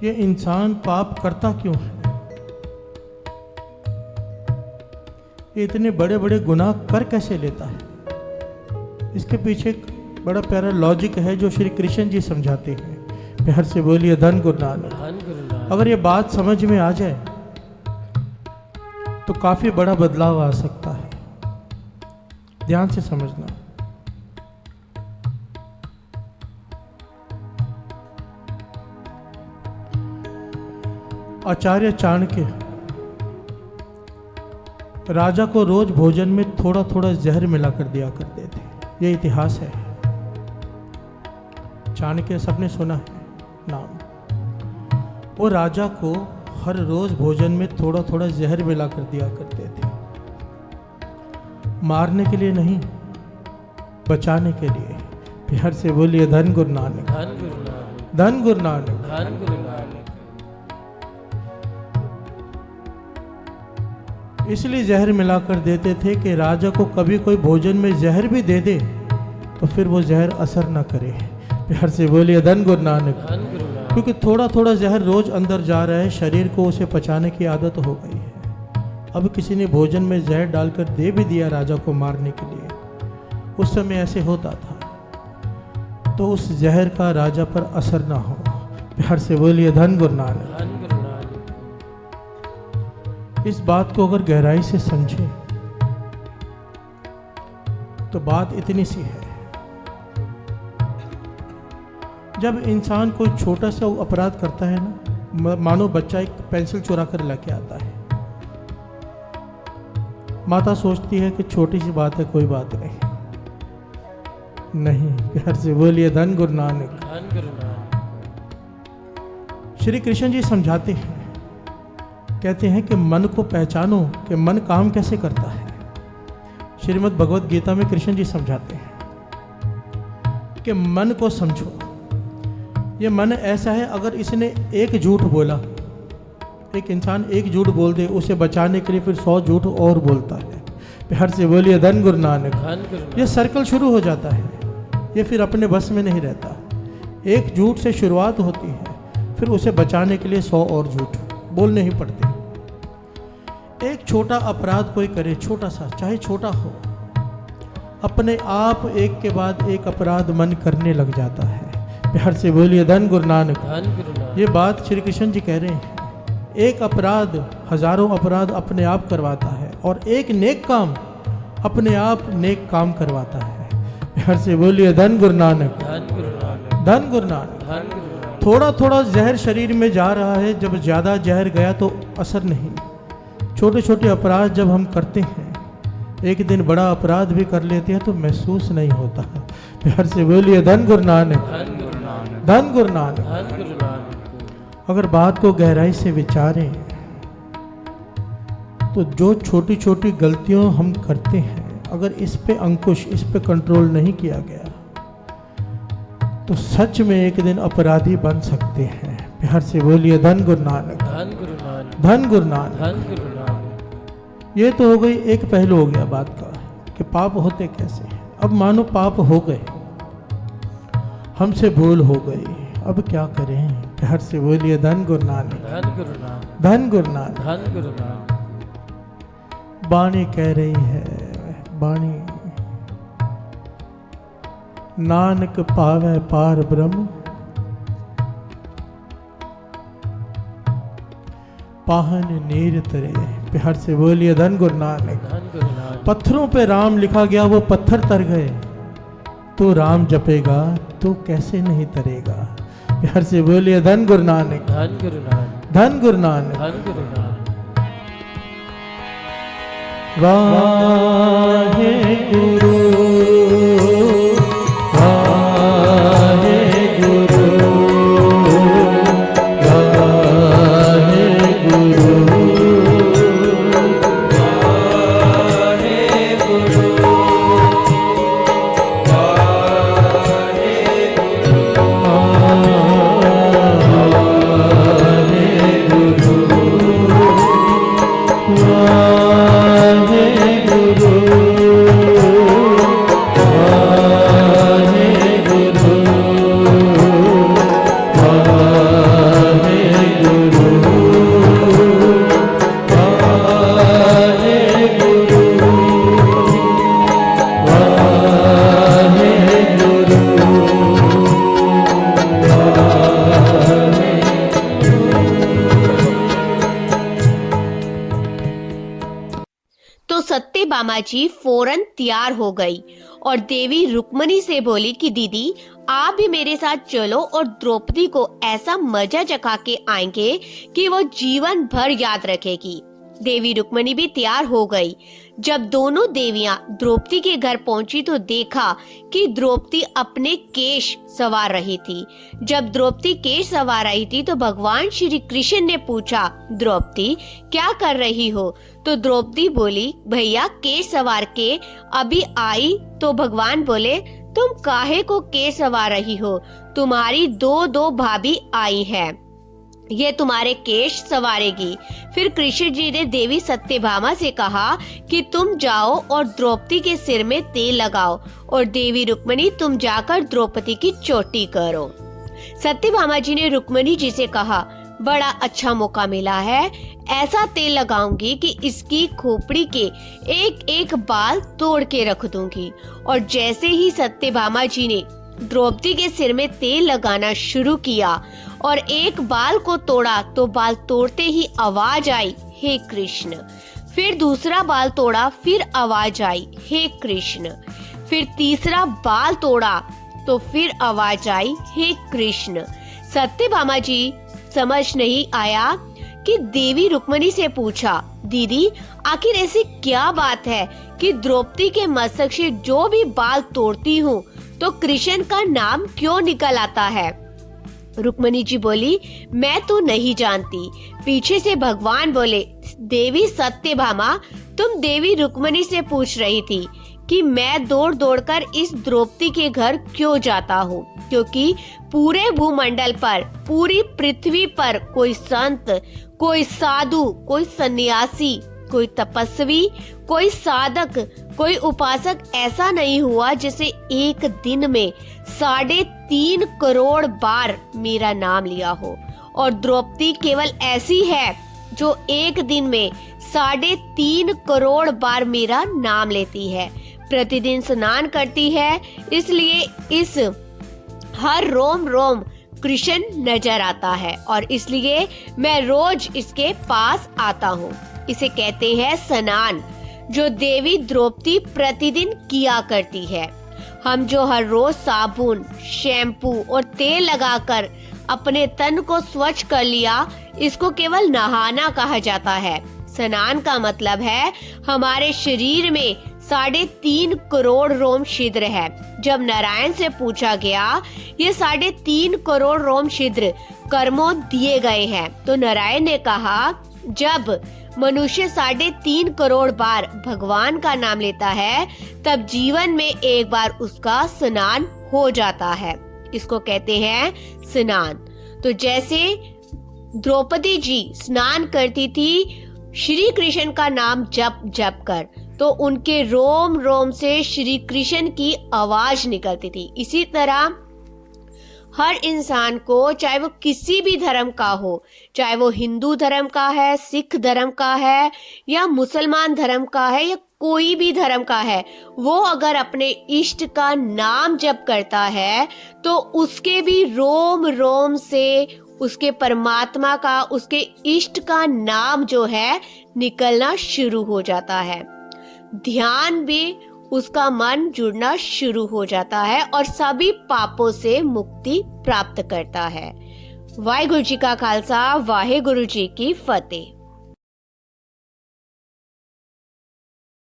ये इंसान पाप करता क्यों है? ये इतने बड़े बड़े गुनाह कर कैसे लेता है? इसके पीछे एक बड़ा प्यारा लॉजिक है जो श्री कृष्ण जी समझाते हैं। प्यार से बोलिए धन गुरु नानक। अगर ये बात समझ में आ जाए तो काफी बड़ा बदलाव आ सकता है। ध्यान से समझना। आचार्य चाणक्य राजा को रोज भोजन में थोड़ा थोड़ा जहर मिलाकर दिया करते थे। यह इतिहास है। चाणक्य सबने सुना है नाम। वो राजा को हर रोज भोजन में थोड़ा थोड़ा जहर मिलाकर दिया करते थे। मारने के लिए नहीं, बचाने के लिए। प्यार से बोलिए धन गुरु नानक। धन गुरु नानक। धन गुरु नानक। धन गुरु नानक। इसलिए जहर मिलाकर देते थे कि राजा को कभी कोई भोजन में जहर भी दे दे तो फिर वो जहर असर ना करे। प्यार से बोलिए धन गुरु नानक। धन गुरु नानक। क्योंकि थोड़ा थोड़ा जहर रोज अंदर जा रहा है, शरीर को उसे पचाने की आदत हो गई है। अब किसी ने भोजन में जहर डालकर दे भी दिया राजा को मारने के लिए। उस समय ऐसे होता था तो उस जहर का राजा पर असर ना हो। प्यार से बोलिए धन गुरु नानक। धन गुरु नानक। इस बात को अगर गहराई से समझे तो बात इतनी सी है। जब इंसान कोई छोटा सा अपराध करता है ना, मानो बच्चा एक पेंसिल चुरा कर लेके आता है, माता सोचती है कि छोटी सी बात है, कोई बात नहीं। नहीं, प्यार से बोलिए धन गुरु नानक। धन गुरु नानक। श्री कृष्ण जी समझाते हैं, कहते हैं कि मन को पहचानो कि मन काम कैसे करता है। श्रीमद् भगवत गीता में कृष्ण जी समझाते हैं कि मन को समझो। ये मन ऐसा है, अगर इसने एक झूठ बोला, एक इंसान एक झूठ बोल दे, उसे बचाने के लिए फिर 100 झूठ और बोलता है। प्यार से बोलिए धन गुरु नानक। धन गुरु नानक। ये सर्कल शुरू हो जाता है, ये फिर अपने बस में नहीं रहता। एक झूठ से शुरुआत होती है, फिर उसे बचाने के लिए 100 और झूठ बोलने ही पड़ते। एक छोटा अपराध कोई करे, छोटा सा चाहे छोटा हो, अपने आप एक के बाद एक अपराध मन करने लग जाता है। प्यार से बोलिए धन गुरु नानक। धन गुरु नानक। ये बात श्री कृष्ण जी कह रहे हैं। एक अपराध हजारों अपराध अपने आप करवाता है और एक नेक काम अपने आप नेक काम करवाता है। प्यार से बोलिए धन गुरु नानक। धन गुरु नानक। धन गुरु नानक। धन गुरु नानक। थोड़ा थोड़ा जहर शरीर में जा रहा है, जब ज़्यादा जहर गया तो असर नहीं। छोटे छोटे अपराध जब हम करते हैं, एक दिन बड़ा अपराध भी कर लेते हैं तो महसूस नहीं होता। प्यार से बोलिए धन गुरु नानक। धन गुरु नानक। धन गुरु नानक। धन गुरु नानक। अगर बात को गहराई से विचारें तो जो छोटी छोटी गलतियों हम करते हैं, अगर इस पे अंकुश, इस पे कंट्रोल नहीं किया गया तो सच में एक दिन अपराधी बन सकते हैं। प्यार से बोलिए धन गुरु नानक। धन गुरु नानक। धन गुरु नानक। धन गुरु नानक। ये तो हो गई एक पहलू हो गया बात का कि पाप होते कैसे हैं। अब मानो पाप हो गए, हमसे भूल हो गई, अब क्या करें? प्यार से बोलिए धन गुरु नानक। धन गुरु नानक। धन गुरु नानक। धन गुरु नानक। बाणी कह रही है, बाणी, नानक पावे पार ब्रह्म, पाहन नीर तरे। प्यार से बोलिए धन गुरु नानक। धन गुरु नानक। पत्थरों पे राम लिखा गया, वो पत्थर तर गए। तो राम जपेगा तो कैसे नहीं तरेगा। प्यार से बोलिए धन गुरु नानक। धन गुरु नानक। धन गुरु नानक। धन गुरु नानक। वाहे गुरु, वाहे गुरु, वाहे गुरु, वाहे गुरु। वाहे गुरु, वाहे गुरु। जी फौरन तैयार हो गई और देवी रुक्मणी से बोली कि दीदी आप भी मेरे साथ चलो और द्रौपदी को ऐसा मजा चखा के आएंगे कि वो जीवन भर याद रखेगी। देवी रुक्मणी भी तैयार हो गई। जब दोनों देवियां द्रौपदी के घर पहुंची तो देखा कि द्रौपदी अपने केश संवार रही थी। जब द्रौपदी केश संवार रही थी तो भगवान श्री कृष्ण ने पूछा, द्रौपदी क्या कर रही हो? तो द्रौपदी बोली, भैया केश संवार के अभी आई। तो भगवान बोले, तुम काहे को केश संवार रही हो? तुम्हारी दो भाभी आई है, ये तुम्हारे केश संवारेगी। फिर कृष्ण जी ने देवी सत्यभामा से कहा कि तुम जाओ और द्रौपदी के सिर में तेल लगाओ और देवी रुक्मणी तुम जाकर द्रौपदी की चोटी करो। सत्यभामा जी ने रुक्मणी जी से कहा, बड़ा अच्छा मौका मिला है, ऐसा तेल लगाऊंगी कि इसकी खोपड़ी के एक एक बाल तोड़ के रख दूंगी। और जैसे ही सत्यभामा जी ने द्रौपदी के सिर में तेल लगाना शुरू किया और एक बाल को तोड़ा तो बाल तोड़ते ही आवाज आई, हे कृष्ण। फिर दूसरा बाल तोड़ा, फिर आवाज आई, हे कृष्ण। फिर तीसरा बाल तोड़ा तो फिर आवाज आई, हे कृष्ण। सत्यभामा जी समझ नहीं आया कि देवी रुक्मणी से पूछा, दीदी आखिर ऐसी क्या बात है कि द्रौपदी के मस्तक से जो भी बाल तोड़ती हूँ तो कृष्ण का नाम क्यों निकल आता है? रुक्मणी जी बोली, मैं तो नहीं जानती। पीछे से भगवान बोले, देवी सत्यभामा तुम देवी रुक्मणी से पूछ रही थी कि मैं दौड़ दौड़ कर इस द्रौपदी के घर क्यों जाता हूँ, क्योंकि पूरे भूमंडल पर, पूरी पृथ्वी पर कोई संत, कोई साधु, कोई सन्यासी, कोई तपस्वी, कोई साधक, कोई उपासक ऐसा नहीं हुआ जिसे एक दिन में 3.5 करोड़ बार मेरा नाम लिया हो। और द्रौपदी केवल ऐसी है जो एक दिन में 3.5 करोड़ बार मेरा नाम लेती है, प्रतिदिन स्नान करती है, इसलिए इस हर रोम रोम कृष्ण नजर आता है और इसलिए मैं रोज इसके पास आता हूँ। इसे कहते हैं स्नान, जो देवी द्रौपदी प्रतिदिन किया करती है। हम जो हर रोज साबुन, शैम्पू और तेल लगाकर अपने तन को स्वच्छ कर लिया, इसको केवल नहाना कहा जाता है। स्नान का मतलब है हमारे शरीर में 3.5 करोड़ रोम छिद्र है। जब नारायण से पूछा गया ये 3.5 करोड़ रोम छिद्र कर्मों दिए गए हैं, तो नारायण ने कहा, जब मनुष्य 3.5 करोड़ बार भगवान का नाम लेता है तब जीवन में एक बार उसका स्नान हो जाता है। इसको कहते हैं स्नान। तो जैसे द्रौपदी जी स्नान करती थी श्री कृष्ण का नाम जप कर, तो उनके रोम रोम से श्री कृष्ण की आवाज निकलती थी। इसी तरह हर इंसान को, चाहे वो किसी भी धर्म का हो, चाहे वो हिंदू धर्म का है, सिख धर्म का है या मुसलमान धर्म का है या कोई भी धर्म का है, वो अगर अपने इष्ट का नाम जप करता है तो उसके भी रोम रोम से उसके परमात्मा का, उसके इष्ट का नाम जो है निकलना शुरू हो जाता है। ध्यान भी उसका मन जुड़ना शुरू हो जाता है और सभी पापों से मुक्ति प्राप्त करता है। वाहेगुरु जी का खालसा, वाहेगुरु जी की फतेह।